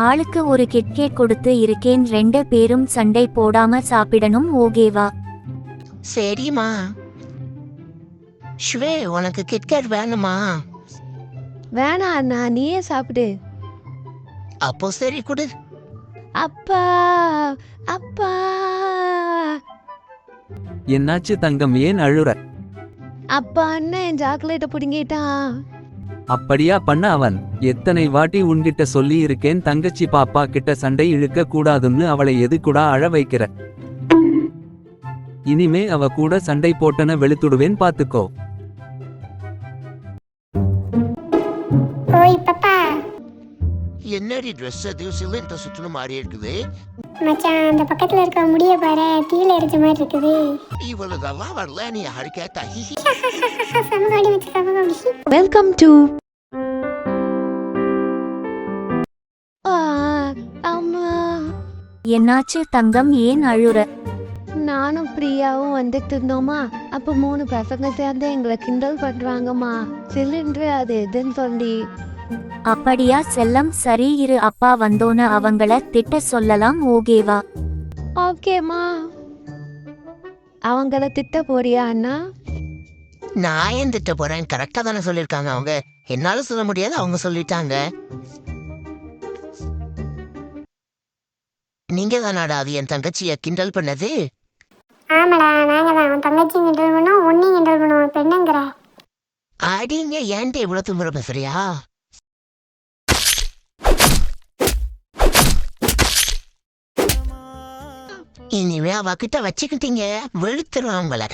ஆளுக்கு ஒரு கிட்கேட் கொடுத்து இருக்கேன், 2 பேரும் சண்டை போடாம சாப்பிடணும், ஓகேவா? சரிம்மா. ஸ்வே, உனக்கு கிட்கேட் வேணுமா? வேணாம் அண்ணா, நீயே சாப்பிடு. அப்போ சரி கொடு. அப்பா அப்பா. என்னாச்சு தங்கம், ஏன் அழுற? அப்பா அண்ணன் என் சாக்லேட்டை பிடுங்கிட்டான். அப்படியா பண்ண அவன்? எத்தனை வாட்டி உன்கிட்ட சொல்லி இருக்கேன் தங்கச்சி பாப்பா கிட்ட சண்டை இழுக்க கூடாதுன்னு, அவளை எது கூட அழ வைக்கிற? இனிமே அவ கூட சண்டை போட்டன வெளுத்துடுவேன் பாத்துக்கோ. ஓய் பாப்பா. என்னடி ட்ரெஸ் அது சிலிண்ட சுற்றுலும் மாறி இருக்குது? மச்சான், அந்த பக்கத்துல இருக்க முடிய பாரு, தீல எரிச்ச மாதிரி இருக்குது. இவளுதெல்லாம் வரல, நீ யாரு கேட்டா? சமகாடி மச்சான், சமகாடி. வெல்கம் டு அம்மா. என்னாச்சு தங்கம், ஏன் அழுற? நானும் பிரியாவும் வந்துட்டு இருந்தோமா, அப்போ 3 பசங்க சேர்ந்து எங்களை கிண்டல் பண்றாங்கம்மா. சிலிண்டர் அது எதுன்னு சொல்லி. அப்படியா செல்லம், சரி இரு, அப்பா வந்தோன அவங்கள திட்ட சொல்லலாம், ஓகேவா? ஓகேம்மா. அவங்கள திட்ட போறியா அண்ணா? நான் ஏன் திட்ட போறேன்? கரெக்டா தானே சொல்லியிருக்காங்க அவங்க. என்னால சொல்ல முடியாது, அவங்க சொல்லிட்டாங்க. நீங்க தானாடா அது என் தங்கச்சிய கிண்டல் பண்ணது? ஆமாடா, நாங்க தான் உன் தங்கச்சி கிண்டல் பண்ணோம், உன்னையும் கிண்டல் பண்ணுவோம். பெண்ணுங்கிற அடிங்க, ஏன்ட்டு இவ்வளவு தும்புற பேசுறியா? இனிமே அவகிட்ட வச்சுக்கிட்டீங்க, வெளுத்துருவான் உங்களை.